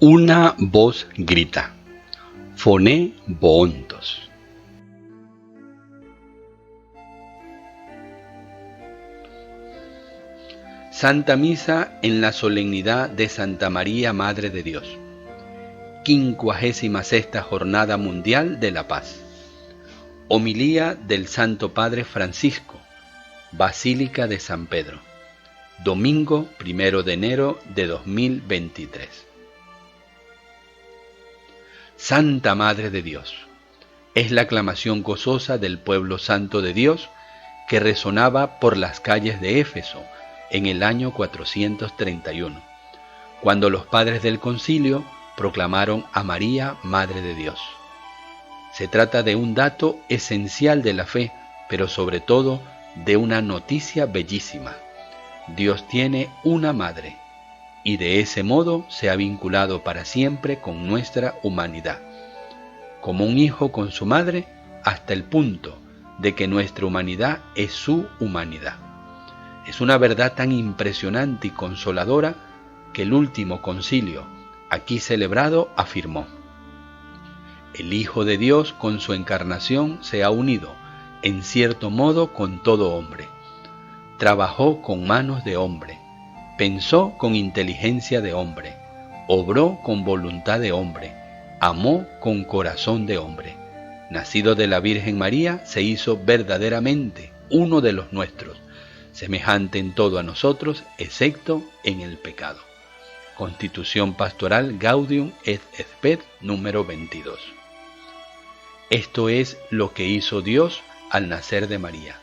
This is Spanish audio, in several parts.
Una voz grita: Phone Boontos. Santa Misa en la solemnidad de Santa María, Madre de Dios. 56ª Jornada Mundial de la Paz. Homilía del Santo Padre Francisco, Basílica de San Pedro. Domingo 1 de enero de 2023. Santa Madre de Dios, es la aclamación gozosa del pueblo santo de Dios que resonaba por las calles de Éfeso en el año 431, cuando los padres del concilio proclamaron a María Madre de Dios. Se trata de un dato esencial de la fe, pero sobre todo de una noticia bellísima. Dios tiene una madre, y de ese modo se ha vinculado para siempre con nuestra humanidad, como un hijo con su madre, hasta el punto de que nuestra humanidad es su humanidad. Es una verdad tan impresionante y consoladora que el último concilio, aquí celebrado, afirmó: el Hijo de Dios con su encarnación se ha unido, en cierto modo, con todo hombre. Trabajó con manos de hombre, pensó con inteligencia de hombre, obró con voluntad de hombre, amó con corazón de hombre. Nacido de la Virgen María, se hizo verdaderamente uno de los nuestros, semejante en todo a nosotros, excepto en el pecado. Constitución Pastoral Gaudium et Spes número 22. Esto es lo que hizo Dios al nacer de María.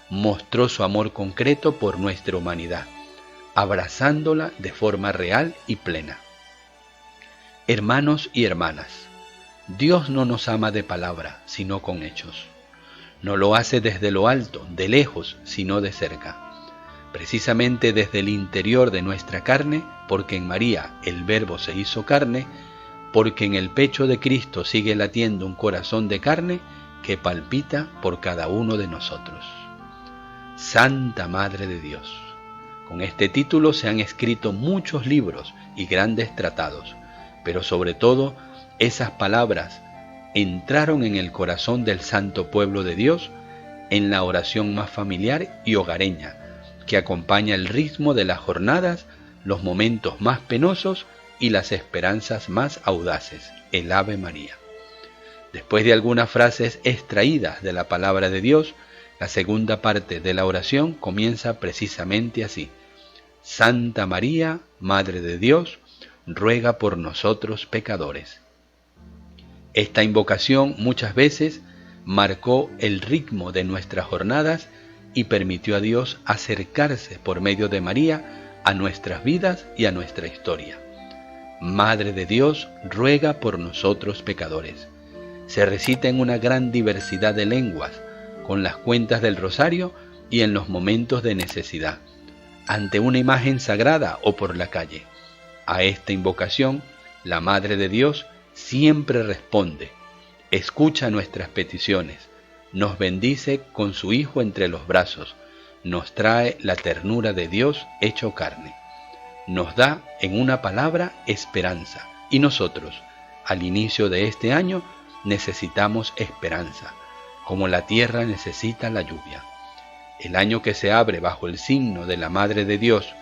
Mostró su amor concreto por nuestra humanidad, abrazándola de forma real y plena. Hermanos y hermanas, Dios no nos ama de palabra, sino con hechos. No lo hace desde lo alto, de lejos, sino de cerca. Precisamente desde el interior de nuestra carne, porque en María el Verbo se hizo carne, porque en el pecho de Cristo sigue latiendo un corazón de carne que palpita por cada uno de nosotros. Santa Madre de Dios. Con este título se han escrito muchos libros y grandes tratados, pero sobre todo esas palabras entraron en el corazón del santo pueblo de Dios en la oración más familiar y hogareña, que acompaña el ritmo de las jornadas, los momentos más penosos y las esperanzas más audaces, el Ave María. Después de algunas frases extraídas de la palabra de Dios, la segunda parte de la oración comienza precisamente así: Santa María, Madre de Dios, ruega por nosotros pecadores. Esta invocación muchas veces marcó el ritmo de nuestras jornadas y permitió a Dios acercarse por medio de María a nuestras vidas y a nuestra historia. Madre de Dios, ruega por nosotros pecadores. Se recita en una gran diversidad de lenguas, con las cuentas del rosario y en los momentos de necesidad, ante una imagen sagrada o por la calle. A esta invocación, la Madre de Dios siempre responde, escucha nuestras peticiones, nos bendice con su Hijo entre los brazos, nos trae la ternura de Dios hecho carne. Nos da, en una palabra, esperanza. Y nosotros, al inicio de este año, necesitamos esperanza, como la tierra necesita la lluvia. El año que se abre bajo el signo de la Madre de Dios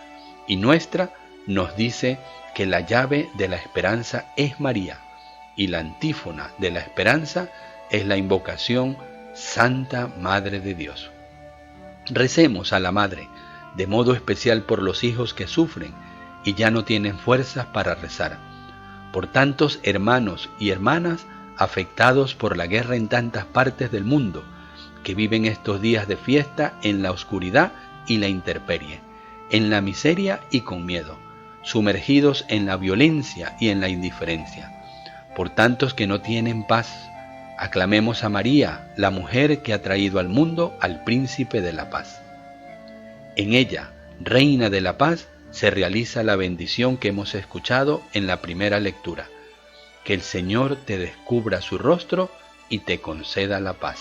y nuestra, nos dice que la llave de la esperanza es María, y la antífona de la esperanza es la invocación Santa Madre de Dios. Recemos a la Madre, de modo especial por los hijos que sufren y ya no tienen fuerzas para rezar, por tantos hermanos y hermanas afectados por la guerra en tantas partes del mundo, que viven estos días de fiesta en la oscuridad y la intemperie, en la miseria y con miedo, sumergidos en la violencia y en la indiferencia. Por tantos que no tienen paz, aclamemos a María, la mujer que ha traído al mundo al Príncipe de la Paz. En ella, Reina de la Paz, se realiza la bendición que hemos escuchado en la primera lectura: que el Señor te descubra su rostro y te conceda la paz.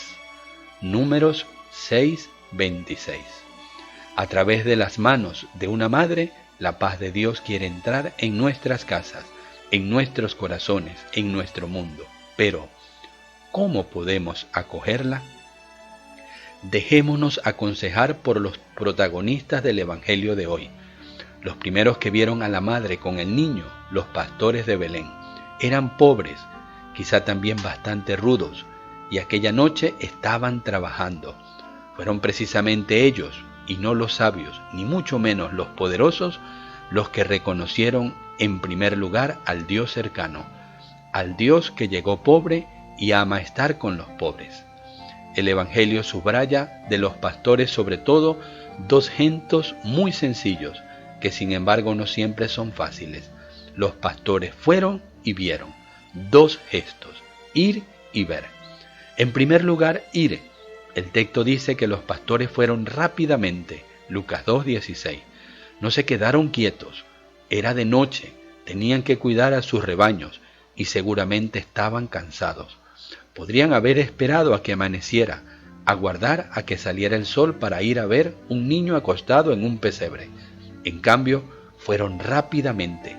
Números 6:26. A través de las manos de una madre, la paz de Dios quiere entrar en nuestras casas, en nuestros corazones, en nuestro mundo. Pero, ¿cómo podemos acogerla? Dejémonos aconsejar por los protagonistas del Evangelio de hoy. Los primeros que vieron a la madre con el niño, los pastores de Belén, eran pobres, quizá también bastante rudos, y aquella noche estaban trabajando. Fueron precisamente ellos, y no los sabios, ni mucho menos los poderosos, los que reconocieron en primer lugar al Dios cercano, al Dios que llegó pobre y ama estar con los pobres. El Evangelio subraya de los pastores sobre todo dos gestos muy sencillos, que sin embargo no siempre son fáciles. Los pastores fueron y vieron. Dos gestos, ir y ver. En primer lugar, ir. El texto dice que los pastores fueron rápidamente, Lucas 2:16. No se quedaron quietos. Era de noche, tenían que cuidar a sus rebaños y seguramente estaban cansados. Podrían haber esperado a que amaneciera, aguardar a que saliera el sol para ir a ver un niño acostado en un pesebre. En cambio, fueron rápidamente,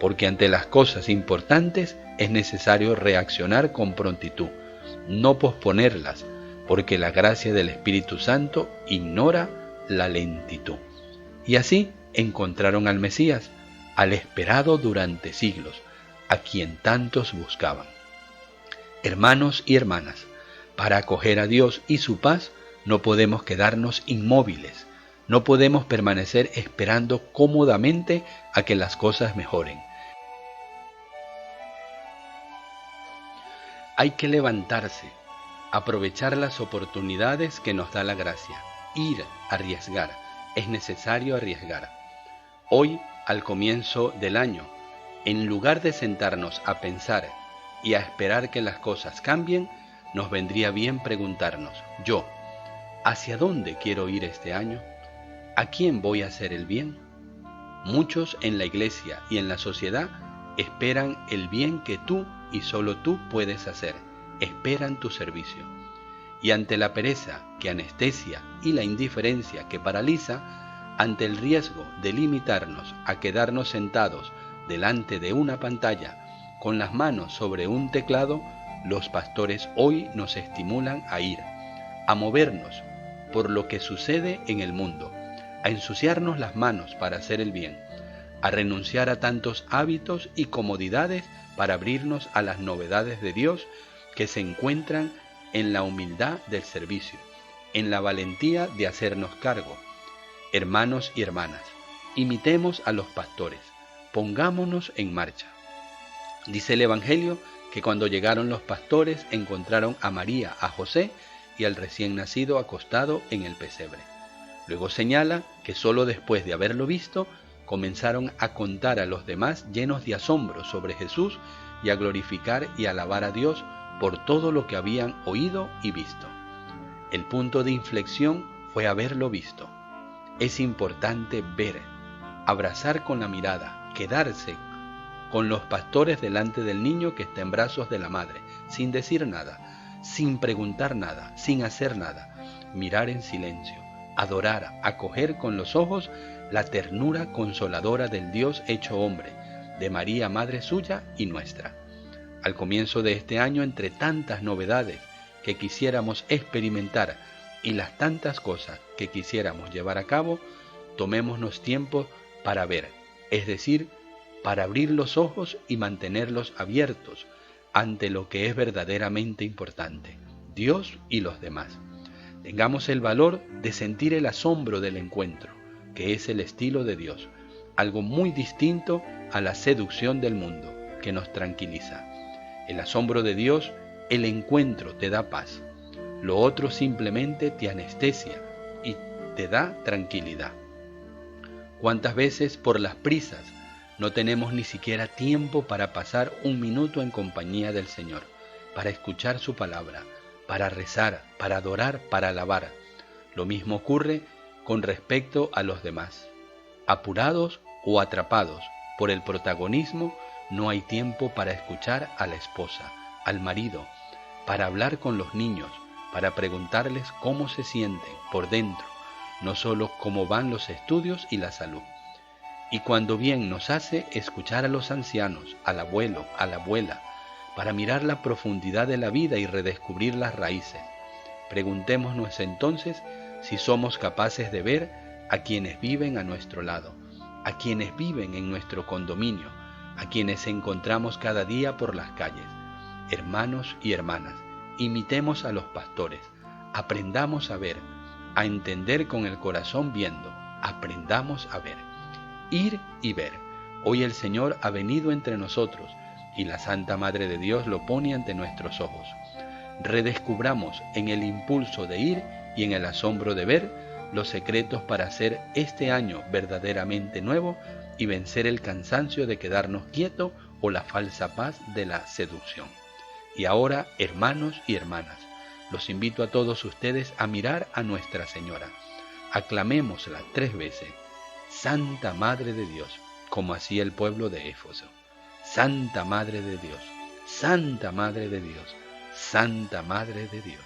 porque ante las cosas importantes es necesario reaccionar con prontitud, no posponerlas, porque la gracia del Espíritu Santo ignora la lentitud. Y así encontraron al Mesías, al esperado durante siglos, a quien tantos buscaban. Hermanos y hermanas, para acoger a Dios y su paz no podemos quedarnos inmóviles, no podemos permanecer esperando cómodamente a que las cosas mejoren. Hay que levantarse, aprovechar las oportunidades que nos da la gracia, ir, arriesgar, es necesario arriesgar. Hoy, al comienzo del año, en lugar de sentarnos a pensar y a esperar que las cosas cambien, nos vendría bien preguntarnos, yo, ¿hacia dónde quiero ir este año? ¿A quién voy a hacer el bien? Muchos en la iglesia y en la sociedad esperan el bien que tú y solo tú puedes hacer, esperan tu servicio. Y ante la pereza que anestesia y la indiferencia que paraliza, ante el riesgo de limitarnos a quedarnos sentados delante de una pantalla con las manos sobre un teclado, los pastores hoy nos estimulan a ir, a movernos por lo que sucede en el mundo, a ensuciarnos las manos para hacer el bien, a renunciar a tantos hábitos y comodidades para abrirnos a las novedades de Dios que se encuentran en la humildad del servicio, en la valentía de hacernos cargo. Hermanos y hermanas, imitemos a los pastores, pongámonos en marcha. Dice el Evangelio que cuando llegaron los pastores encontraron a María, a José y al recién nacido acostado en el pesebre. Luego señala que solo después de haberlo visto comenzaron a contar a los demás llenos de asombro sobre Jesús y a glorificar y alabar a Dios por todo lo que habían oído y visto. El punto de inflexión fue haberlo visto. Es importante ver, abrazar con la mirada, quedarse con los pastores delante del niño que está en brazos de la madre, sin decir nada, sin preguntar nada, sin hacer nada, mirar en silencio, adorar, acoger con los ojos la ternura consoladora del Dios hecho hombre, de María, madre suya y nuestra. Al comienzo de este año, entre tantas novedades que quisiéramos experimentar y las tantas cosas que quisiéramos llevar a cabo, tomémonos tiempo para ver, es decir, para abrir los ojos y mantenerlos abiertos ante lo que es verdaderamente importante, Dios y los demás. Tengamos el valor de sentir el asombro del encuentro, que es el estilo de Dios, algo muy distinto a la seducción del mundo, que nos tranquiliza. El asombro de Dios, el encuentro te da paz, lo otro simplemente te anestesia y te da tranquilidad. ¿Cuántas veces por las prisas no tenemos ni siquiera tiempo para pasar un minuto en compañía del Señor, para escuchar su palabra, para rezar, para adorar, para alabar? Lo mismo ocurre con respecto a los demás. Apurados o atrapados por el protagonismo, no hay tiempo para escuchar a la esposa, al marido, para hablar con los niños, para preguntarles cómo se sienten por dentro, no solo cómo van los estudios y la salud. Y cuando bien nos hace escuchar a los ancianos, al abuelo, a la abuela, para mirar la profundidad de la vida y redescubrir las raíces. Preguntémonos entonces si somos capaces de ver a quienes viven a nuestro lado, a quienes viven en nuestro condominio, a quienes encontramos cada día por las calles. Hermanos y hermanas, imitemos a los pastores, aprendamos a ver, a entender con el corazón viendo, aprendamos a ver. Ir y ver. Hoy el Señor ha venido entre nosotros y la Santa Madre de Dios lo pone ante nuestros ojos. Redescubramos en el impulso de ir y en el asombro de ver los secretos para hacer este año verdaderamente nuevo y vencer el cansancio de quedarnos quietos o la falsa paz de la seducción. Y ahora, hermanos y hermanas, los invito a todos ustedes a mirar a Nuestra Señora. Aclamémosla 3 veces. Santa Madre de Dios, como hacía el pueblo de Éfeso. Santa Madre de Dios, Santa Madre de Dios, Santa Madre de Dios.